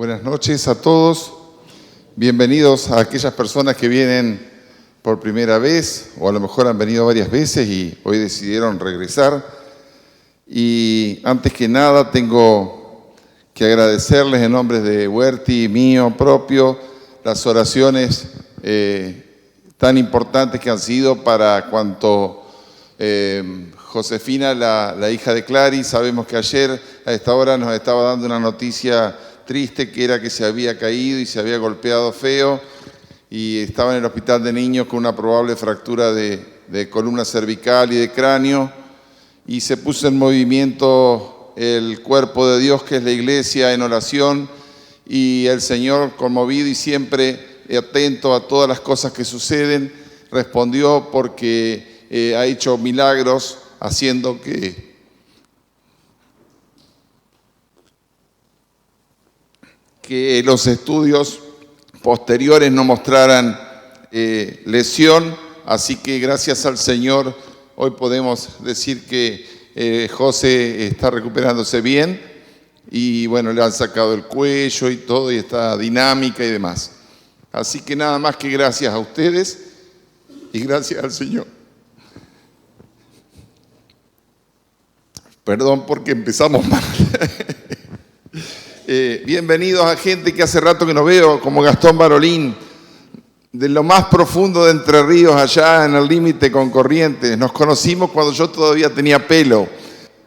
Buenas noches a todos. Bienvenidos a aquellas personas que vienen por primera vez o a lo mejor han venido varias veces y hoy decidieron regresar. Y antes que nada tengo que agradecerles en nombre de Huerti, mío propio, las oraciones tan importantes que han sido para cuanto Josefina, la hija de Clary. Sabemos que ayer a esta hora nos estaba dando una noticia triste, que era que se había caído y se había golpeado feo y estaba en el hospital de niños con una probable fractura de columna cervical y de cráneo, y se puso en movimiento el cuerpo de Dios, que es la iglesia, en oración, y el Señor, conmovido y siempre atento a todas las cosas que suceden, respondió porque ha hecho milagros, haciendo que los estudios posteriores no mostraran lesión. Así que gracias al Señor hoy podemos decir que José está recuperándose bien y bueno, le han sacado el cuello y todo y está dinámica y demás. Así que nada más que gracias a ustedes y gracias al Señor. Perdón porque empezamos mal. Bienvenidos a gente que hace rato que no veo, como Gastón Barolín, de lo más profundo de Entre Ríos, allá en el límite con Corrientes. Nos conocimos cuando yo todavía tenía pelo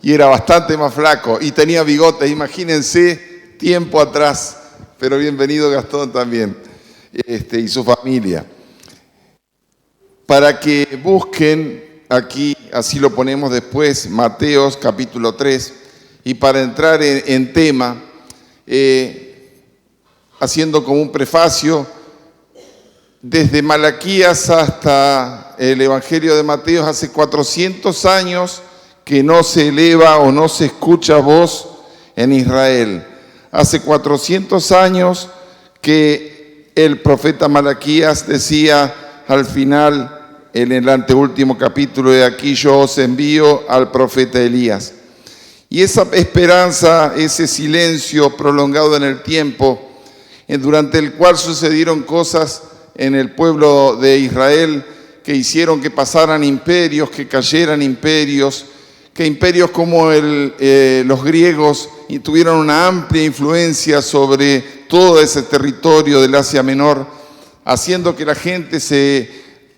y era bastante más flaco y tenía bigotes, imagínense, tiempo atrás. Pero bienvenido Gastón también, y su familia. Para que busquen aquí, así lo ponemos después, Mateos capítulo 3, y para entrar en tema, haciendo como un prefacio, desde Malaquías hasta el Evangelio de Mateo, hace 400 años que no se eleva o no se escucha voz en Israel. Hace 400 años que el profeta Malaquías decía al final, en el anteúltimo capítulo de aquí, yo os envío al profeta Elías. Y esa esperanza, ese silencio prolongado en el tiempo, durante el cual sucedieron cosas en el pueblo de Israel que hicieron que pasaran imperios, que cayeran imperios, que imperios como los griegos tuvieron una amplia influencia sobre todo ese territorio del Asia Menor, haciendo que la gente se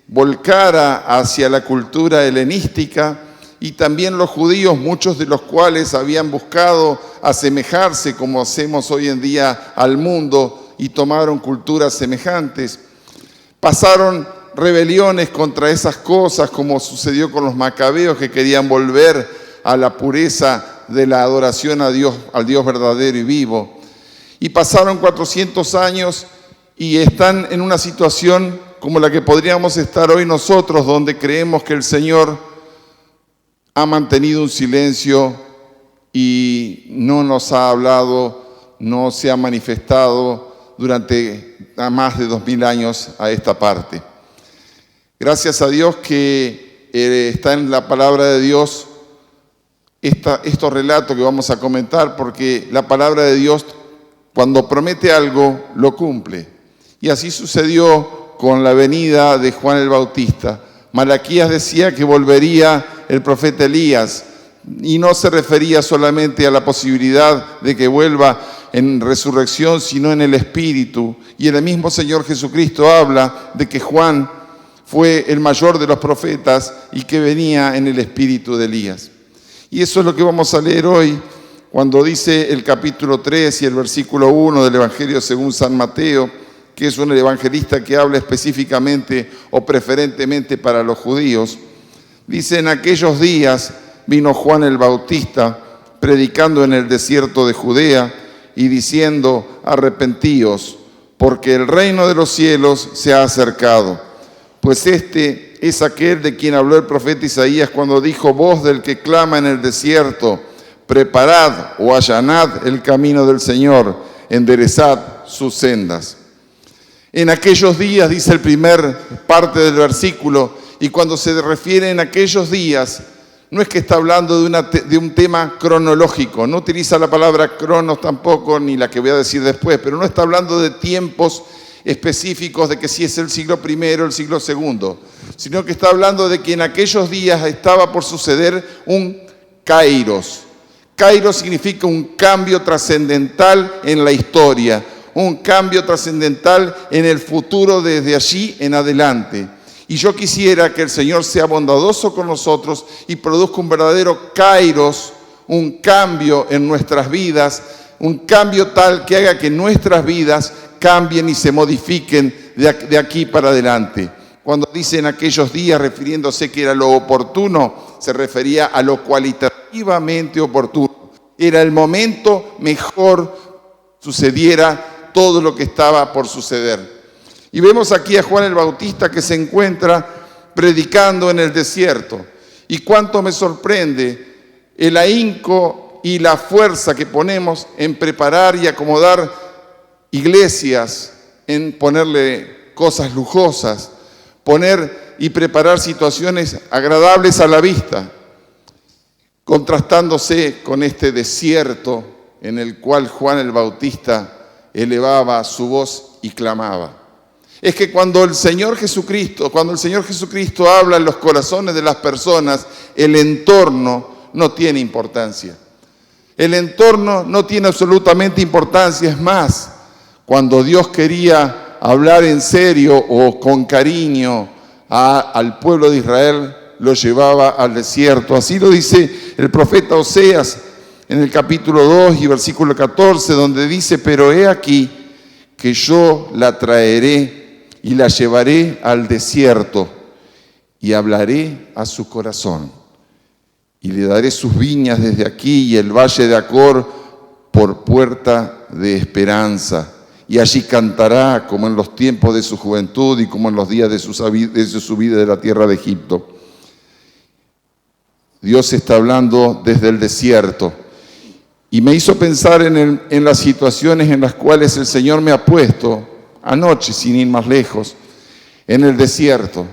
volcara hacia la cultura helenística. Y también los judíos, muchos de los cuales habían buscado asemejarse, como hacemos hoy en día, al mundo, y tomaron culturas semejantes. Pasaron rebeliones contra esas cosas, como sucedió con los macabeos, que querían volver a la pureza de la adoración a Dios, al Dios verdadero y vivo. Y pasaron 400 años y están en una situación como la que podríamos estar hoy nosotros, donde creemos que el Señor ha mantenido un silencio y no nos ha hablado, no se ha manifestado durante más de 2000 años a esta parte. Gracias a Dios que está en la palabra de Dios estos relatos que vamos a comentar, porque la palabra de Dios, cuando promete algo, lo cumple. Y así sucedió con la venida de Juan el Bautista. Malaquías decía que volvería el profeta Elías, y no se refería solamente a la posibilidad de que vuelva en resurrección, sino en el Espíritu. Y el mismo Señor Jesucristo habla de que Juan fue el mayor de los profetas y que venía en el Espíritu de Elías. Y eso es lo que vamos a leer hoy, cuando dice el capítulo 3 y el versículo 1 del Evangelio según San Mateo, que es un evangelista que habla específicamente o preferentemente para los judíos. Dice: en aquellos días vino Juan el Bautista predicando en el desierto de Judea y diciendo: arrepentíos, porque el reino de los cielos se ha acercado. Pues este es aquel de quien habló el profeta Isaías cuando dijo: voz del que clama en el desierto, preparad o allanad el camino del Señor, enderezad sus sendas. En aquellos días, dice el primer parte del versículo, y cuando se refiere en aquellos días, no es que está hablando de un tema cronológico, no utiliza la palabra cronos tampoco, ni la que voy a decir después, pero no está hablando de tiempos específicos de que si es el siglo I o el siglo II, sino que está hablando de que en aquellos días estaba por suceder un kairos. Kairos significa un cambio trascendental en la historia, un cambio trascendental en el futuro desde allí en adelante. Y yo quisiera que el Señor sea bondadoso con nosotros y produzca un verdadero kairos, un cambio en nuestras vidas, un cambio tal que haga que nuestras vidas cambien y se modifiquen de aquí para adelante. Cuando dice en aquellos días, refiriéndose que era lo oportuno, se refería a lo cualitativamente oportuno. Era el momento mejor sucediera todo lo que estaba por suceder. Y vemos aquí a Juan el Bautista que se encuentra predicando en el desierto. Y cuánto me sorprende el ahínco y la fuerza que ponemos en preparar y acomodar iglesias, en ponerle cosas lujosas, poner y preparar situaciones agradables a la vista, contrastándose con este desierto en el cual Juan el Bautista elevaba su voz y clamaba. Es que cuando el Señor Jesucristo habla en los corazones de las personas, el entorno no tiene importancia. El entorno no tiene absolutamente importancia. Es más, cuando Dios quería hablar en serio o con cariño al pueblo de Israel, lo llevaba al desierto. Así lo dice el profeta Oseas en el capítulo 2 y versículo 14, donde dice: pero he aquí que yo la traeré y la llevaré al desierto y hablaré a su corazón. Y le daré sus viñas desde aquí y el valle de Acor por puerta de esperanza. Y allí cantará como en los tiempos de su juventud y como en los días de su subida de la tierra de Egipto. Dios está hablando desde el desierto. Y me hizo pensar en las situaciones en las cuales el Señor me ha puesto anoche, sin ir más lejos, en el desierto,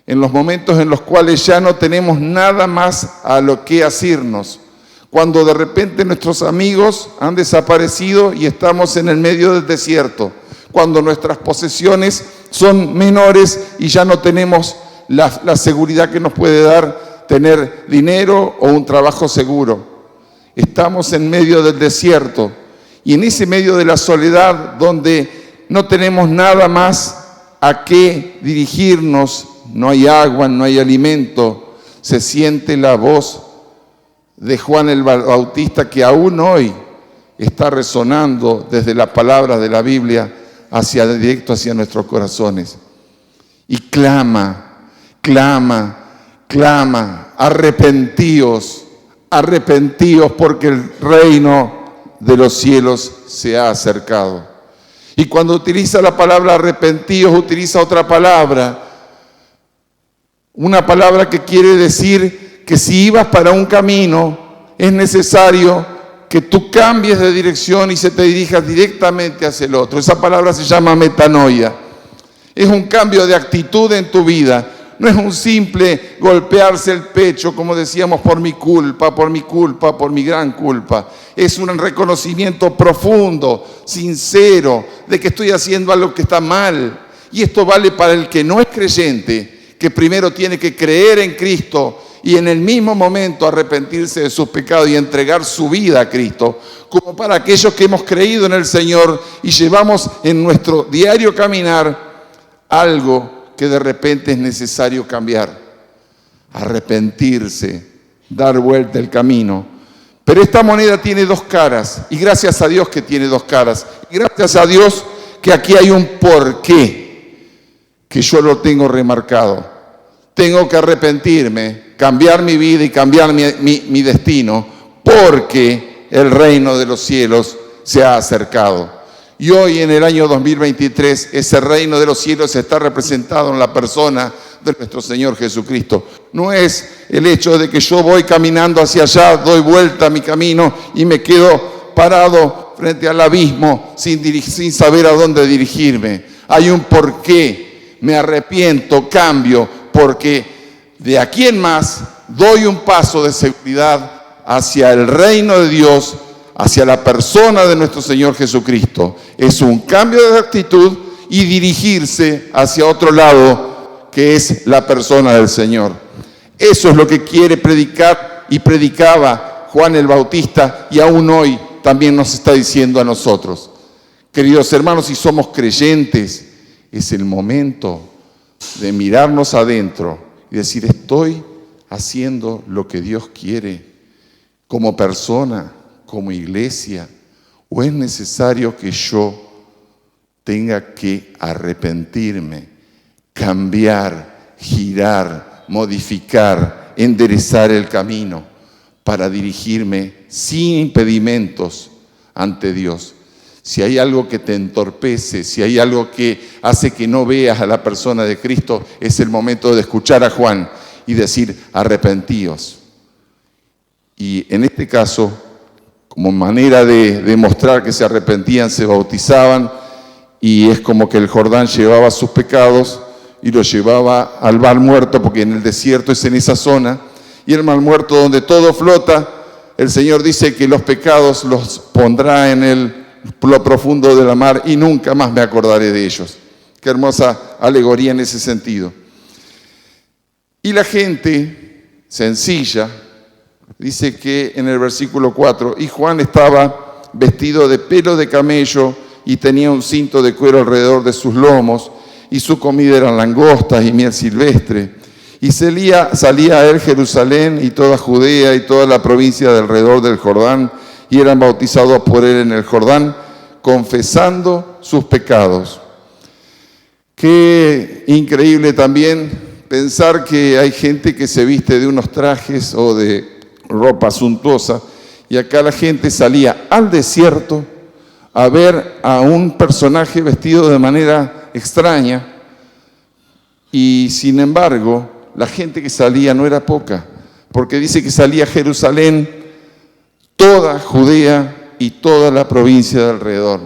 en los momentos en los cuales ya no tenemos nada más a lo que asirnos, cuando de repente nuestros amigos han desaparecido y estamos en el medio del desierto, cuando nuestras posesiones son menores y ya no tenemos la seguridad que nos puede dar tener dinero o un trabajo seguro. Estamos en medio del desierto y en ese medio de la soledad donde no tenemos nada más a qué dirigirnos, no hay agua, no hay alimento, se siente la voz de Juan el Bautista que aún hoy está resonando desde las palabras de la Biblia directo hacia nuestros corazones. Y clama, arrepentíos porque el reino de los cielos se ha acercado. Y cuando utiliza la palabra arrepentíos, utiliza otra palabra. Una palabra que quiere decir que si ibas para un camino, es necesario que tú cambies de dirección y se te dirijas directamente hacia el otro. Esa palabra se llama metanoia. Es un cambio de actitud en tu vida. No es un simple golpearse el pecho, como decíamos, por mi culpa, por mi gran culpa. Es un reconocimiento profundo, sincero, de que estoy haciendo algo que está mal. Y esto vale para el que no es creyente, que primero tiene que creer en Cristo y en el mismo momento arrepentirse de sus pecados y entregar su vida a Cristo, como para aquellos que hemos creído en el Señor y llevamos en nuestro diario caminar algo que de repente es necesario cambiar, arrepentirse, dar vuelta el camino. Pero esta moneda tiene dos caras, y gracias a Dios que tiene dos caras, y gracias a Dios que aquí hay un porqué, que yo lo tengo remarcado. Tengo que arrepentirme, cambiar mi vida y cambiar mi destino, porque el reino de los cielos se ha acercado. Y hoy en el año 2023 ese reino de los cielos está representado en la persona de nuestro Señor Jesucristo. No es el hecho de que yo voy caminando hacia allá, doy vuelta a mi camino y me quedo parado frente al abismo sin saber a dónde dirigirme. Hay un porqué, me arrepiento, cambio, porque de aquí en más doy un paso de seguridad hacia el reino de Dios, hacia la persona de nuestro Señor Jesucristo. Es un cambio de actitud y dirigirse hacia otro lado, que es la persona del Señor. Eso es lo que quiere predicar y predicaba Juan el Bautista, y aún hoy también nos está diciendo a nosotros. Queridos hermanos, si somos creyentes, es el momento de mirarnos adentro y decir, estoy haciendo lo que Dios quiere como persona, como iglesia, o es necesario que yo tenga que arrepentirme, cambiar, girar, modificar, enderezar el camino para dirigirme sin impedimentos ante Dios. Si hay algo que te entorpece, si hay algo que hace que no veas a la persona de Cristo, es el momento de escuchar a Juan y decir, arrepentíos. Y en este caso, como manera de demostrar que se arrepentían, se bautizaban, y es como que el Jordán llevaba sus pecados y los llevaba al mar muerto, porque en el desierto es en esa zona, y el mar muerto donde todo flota, el Señor dice que los pecados los pondrá en lo profundo de la mar y nunca más me acordaré de ellos. Qué hermosa alegoría en ese sentido. Y la gente sencilla, dice que en el versículo 4, y Juan estaba vestido de pelo de camello y tenía un cinto de cuero alrededor de sus lomos, y su comida eran langostas y miel silvestre. Y salía a él Jerusalén y toda Judea y toda la provincia de alrededor del Jordán, y eran bautizados por él en el Jordán, confesando sus pecados. Qué increíble también pensar que hay gente que se viste de unos trajes o de ropa suntuosa, y acá la gente salía al desierto a ver a un personaje vestido de manera extraña, y sin embargo la gente que salía no era poca, porque dice que salía a Jerusalén, toda Judea y toda la provincia de alrededor.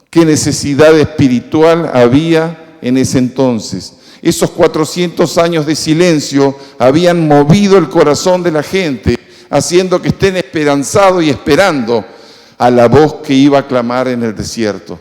Qué necesidad espiritual había en ese entonces. Esos 400 años de silencio habían movido el corazón de la gente, haciendo que estén esperanzados y esperando a la voz que iba a clamar en el desierto.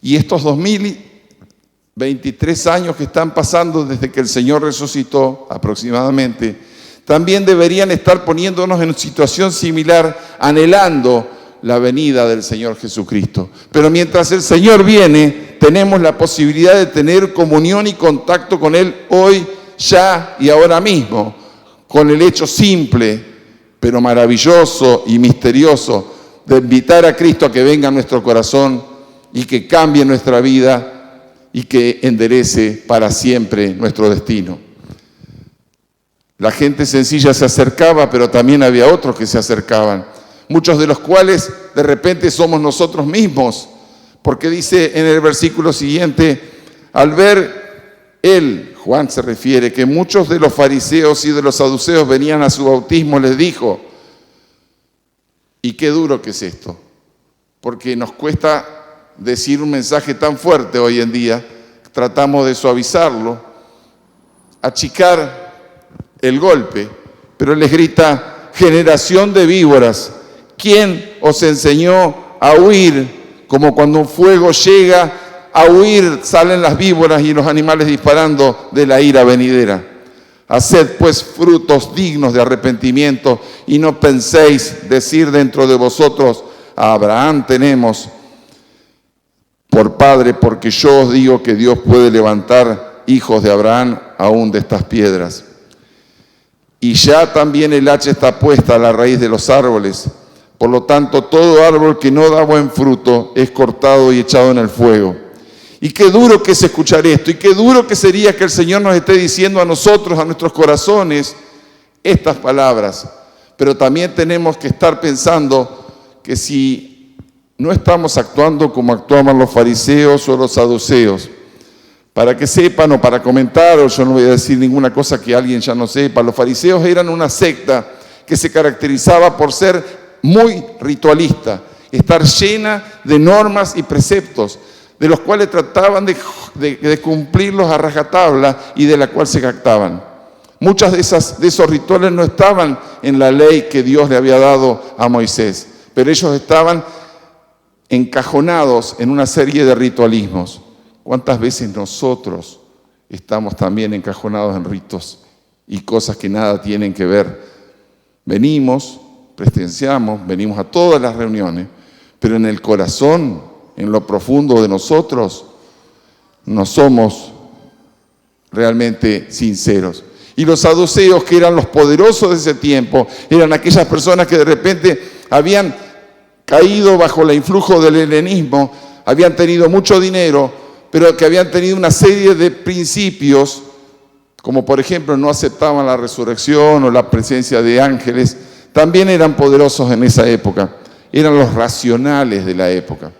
Y estos 2023 años que están pasando desde que el Señor resucitó aproximadamente, también deberían estar poniéndonos en una situación similar, anhelando la venida del Señor Jesucristo. Pero mientras el Señor viene, tenemos la posibilidad de tener comunión y contacto con Él hoy, ya y ahora mismo, con el hecho simple, pero maravilloso y misterioso, de invitar a Cristo a que venga a nuestro corazón y que cambie nuestra vida y que enderece para siempre nuestro destino. La gente sencilla se acercaba, pero también había otros que se acercaban, muchos de los cuales de repente somos nosotros mismos, porque dice en el versículo siguiente, al ver él, Juan se refiere, que muchos de los fariseos y de los saduceos venían a su bautismo, les dijo, y qué duro que es esto, porque nos cuesta decir un mensaje tan fuerte hoy en día, tratamos de suavizarlo, achicar el golpe, pero les grita, generación de víboras, ¿quién os enseñó a huir? Como cuando un fuego llega, a huir salen las víboras y los animales disparando de la ira venidera. Haced pues frutos dignos de arrepentimiento y no penséis decir dentro de vosotros, a Abraham tenemos por padre, porque yo os digo que Dios puede levantar hijos de Abraham aún de estas piedras. Y ya también el hacha está puesta a la raíz de los árboles. Por lo tanto, todo árbol que no da buen fruto es cortado y echado en el fuego. Y qué duro que es escuchar esto, y qué duro que sería que el Señor nos esté diciendo a nosotros, a nuestros corazones, estas palabras. Pero también tenemos que estar pensando que si no estamos actuando como actuaban los fariseos o los saduceos, para que sepan o para comentar, o yo no voy a decir ninguna cosa que alguien ya no sepa, los fariseos eran una secta que se caracterizaba por ser muy ritualista, estar llena de normas y preceptos, de los cuales trataban de cumplirlos a rajatabla y de la cual se jactaban. Muchas de esos rituales no estaban en la ley que Dios le había dado a Moisés, pero ellos estaban encajonados en una serie de ritualismos. ¿Cuántas veces nosotros estamos también encajonados en ritos y cosas que nada tienen que ver? Venimos, presenciamos, venimos a todas las reuniones, pero en el corazón, en lo profundo de nosotros, no somos realmente sinceros. Y los saduceos, que eran los poderosos de ese tiempo, eran aquellas personas que de repente habían caído bajo el influjo del helenismo, habían tenido mucho dinero, pero que habían tenido una serie de principios, como por ejemplo no aceptaban la resurrección o la presencia de ángeles. También eran poderosos en esa época, eran los racionales de la época.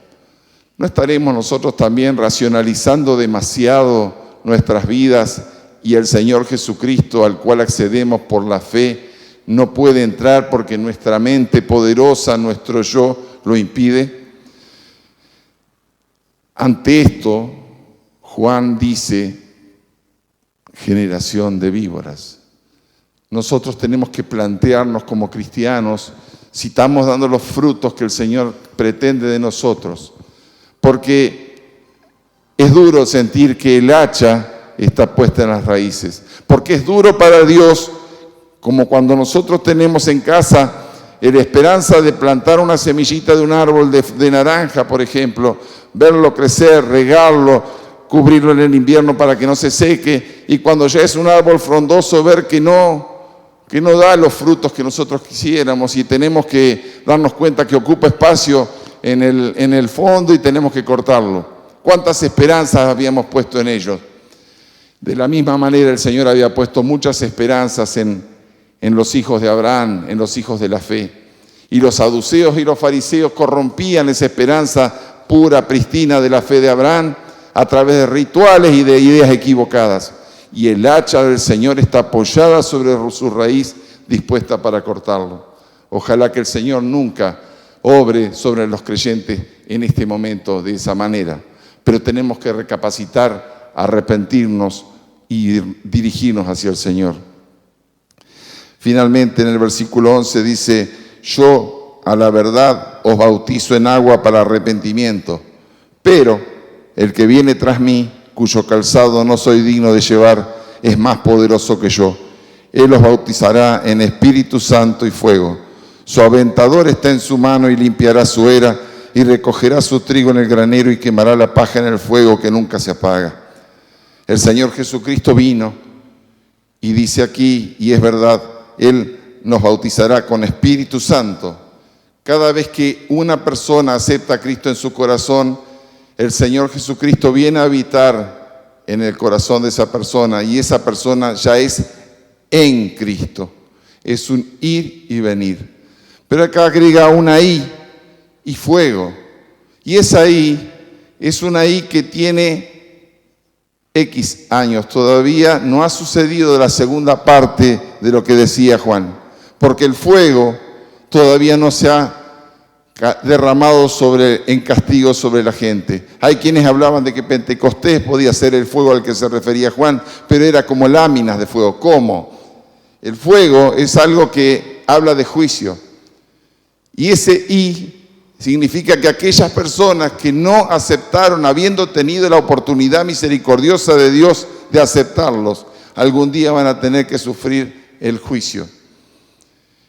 ¿No estaremos nosotros también racionalizando demasiado nuestras vidas y el Señor Jesucristo, al cual accedemos por la fe, no puede entrar porque nuestra mente poderosa, nuestro yo, lo impide? Ante esto, Juan dice, generación de víboras. Nosotros tenemos que plantearnos como cristianos si estamos dando los frutos que el Señor pretende de nosotros. Porque es duro sentir que el hacha está puesta en las raíces. Porque es duro para Dios, como cuando nosotros tenemos en casa la esperanza de plantar una semillita de un árbol de naranja, por ejemplo, verlo crecer, regarlo, cubrirlo en el invierno para que no se seque, y cuando ya es un árbol frondoso, ver que no da los frutos que nosotros quisiéramos, y tenemos que darnos cuenta que ocupa espacio en el fondo y tenemos que cortarlo. ¿Cuántas esperanzas habíamos puesto en ellos? De la misma manera el Señor había puesto muchas esperanzas en los hijos de Abraham, en los hijos de la fe. Y los saduceos y los fariseos corrompían esa esperanza pura, pristina de la fe de Abraham a través de rituales y de ideas equivocadas. Y el hacha del Señor está apoyada sobre su raíz, dispuesta para cortarlo. Ojalá que el Señor nunca obre sobre los creyentes en este momento de esa manera. Pero tenemos que recapacitar, arrepentirnos y dirigirnos hacia el Señor. Finalmente, en el versículo 11 dice, yo a la verdad os bautizo en agua para arrepentimiento, pero el que viene tras mí, cuyo calzado no soy digno de llevar, es más poderoso que yo. Él os bautizará en Espíritu Santo y fuego. Su aventador está en su mano y limpiará su era y recogerá su trigo en el granero y quemará la paja en el fuego que nunca se apaga. El Señor Jesucristo vino y dice aquí, y es verdad, Él nos bautizará con Espíritu Santo. Cada vez que una persona acepta a Cristo en su corazón, el Señor Jesucristo viene a habitar en el corazón de esa persona y esa persona ya es en Cristo. Es un ir y venir. Pero acá agrega una I y fuego. Y esa I es una I que tiene X años. Todavía no ha sucedido la segunda parte de lo que decía Juan. Porque el fuego todavía no se ha derramado en castigo sobre la gente. Hay quienes hablaban de que Pentecostés podía ser el fuego al que se refería Juan, pero era como láminas de fuego. ¿Cómo? El fuego es algo que habla de juicio. Y ese I significa que aquellas personas que no aceptaron, habiendo tenido la oportunidad misericordiosa de Dios de aceptarlos, algún día van a tener que sufrir el juicio.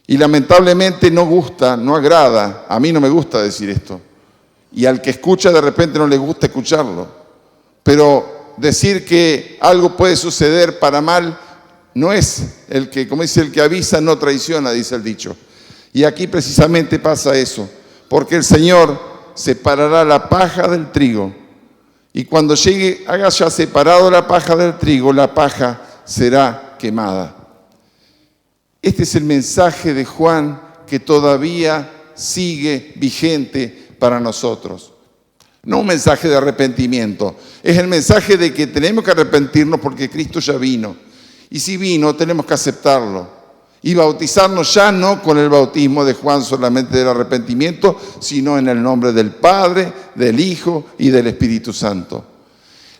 Y lamentablemente no gusta, no agrada. A mí no me gusta decir esto. Y al que escucha de repente no le gusta escucharlo. Pero decir que algo puede suceder para mal no es el que, como dice, el que avisa no traiciona, dice el dicho. Y aquí precisamente pasa eso. Porque el Señor separará la paja del trigo. Y cuando llegue, haya ya separado la paja del trigo, la paja será quemada. Este es el mensaje de Juan que todavía sigue vigente para nosotros. No un mensaje de arrepentimiento, es el mensaje de que tenemos que arrepentirnos porque Cristo ya vino. Y si vino, tenemos que aceptarlo. Y bautizarnos ya no con el bautismo de Juan solamente del arrepentimiento, sino en el nombre del Padre, del Hijo y del Espíritu Santo.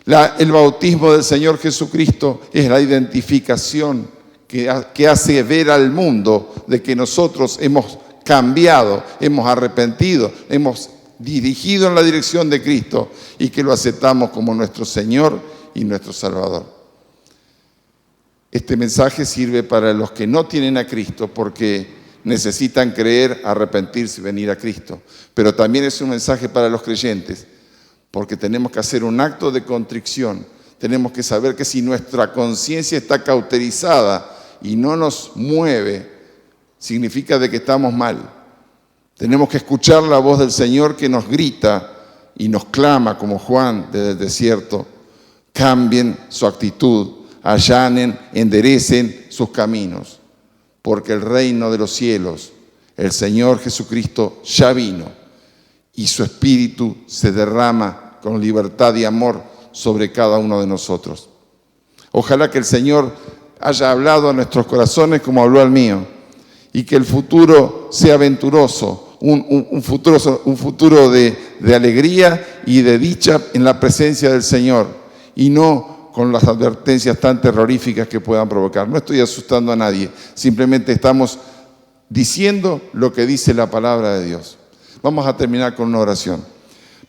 El bautismo del Señor Jesucristo es la identificación que hace ver al mundo de que nosotros hemos cambiado, hemos arrepentido, hemos dirigido en la dirección de Cristo y que lo aceptamos como nuestro Señor y nuestro Salvador. Este mensaje sirve para los que no tienen a Cristo porque necesitan creer, arrepentirse y venir a Cristo. Pero también es un mensaje para los creyentes porque tenemos que hacer un acto de contrición. Tenemos que saber que si nuestra conciencia está cauterizada y no nos mueve, significa de que estamos mal. Tenemos que escuchar la voz del Señor que nos grita y nos clama como Juan desde el desierto. Cambien su actitud, allanen, enderecen sus caminos, porque el reino de los cielos, el Señor Jesucristo ya vino y su Espíritu se derrama con libertad y amor sobre cada uno de nosotros. Ojalá que el Señor haya hablado a nuestros corazones como habló al mío y que el futuro sea venturoso, un futuro de alegría y de dicha en la presencia del Señor y no con las advertencias tan terroríficas que puedan provocar. No estoy asustando a nadie, simplemente estamos diciendo lo que dice la palabra de Dios. Vamos a terminar con una oración.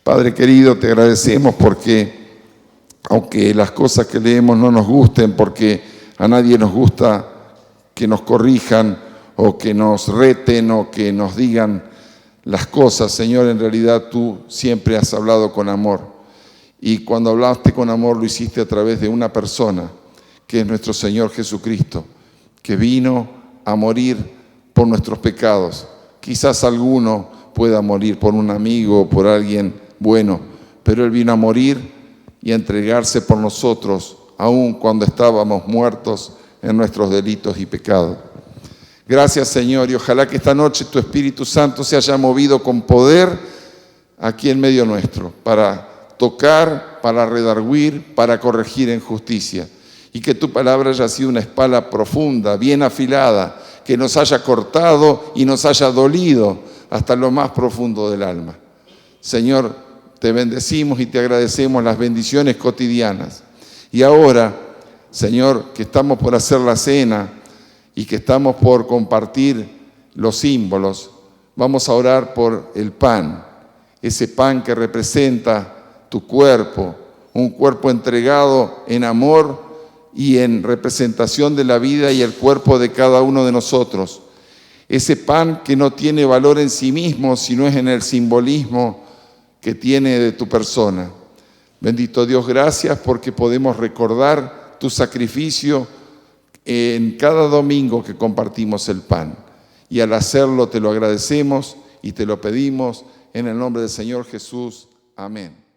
Padre querido, te agradecemos porque aunque las cosas que leemos no nos gusten, porque a nadie nos gusta que nos corrijan o que nos reten o que nos digan las cosas, Señor, en realidad tú siempre has hablado con amor. Y cuando hablaste con amor lo hiciste a través de una persona, que es nuestro Señor Jesucristo, que vino a morir por nuestros pecados. Quizás alguno pueda morir por un amigo o por alguien bueno, pero Él vino a morir y a entregarse por nosotros, aun cuando estábamos muertos en nuestros delitos y pecados. Gracias, Señor, y ojalá que esta noche tu Espíritu Santo se haya movido con poder aquí en medio nuestro, para tocar, para redarguir, para corregir en justicia. Y que tu palabra haya sido una espada profunda, bien afilada, que nos haya cortado y nos haya dolido hasta lo más profundo del alma. Señor, te bendecimos y te agradecemos las bendiciones cotidianas. Y ahora, Señor, que estamos por hacer la cena y que estamos por compartir los símbolos, vamos a orar por el pan, ese pan que representa tu cuerpo, un cuerpo entregado en amor y en representación de la vida y el cuerpo de cada uno de nosotros. Ese pan que no tiene valor en sí mismo, sino es en el simbolismo que tiene de tu persona. Bendito Dios, gracias porque podemos recordar tu sacrificio en cada domingo que compartimos el pan. Y al hacerlo te lo agradecemos y te lo pedimos en el nombre del Señor Jesús. Amén.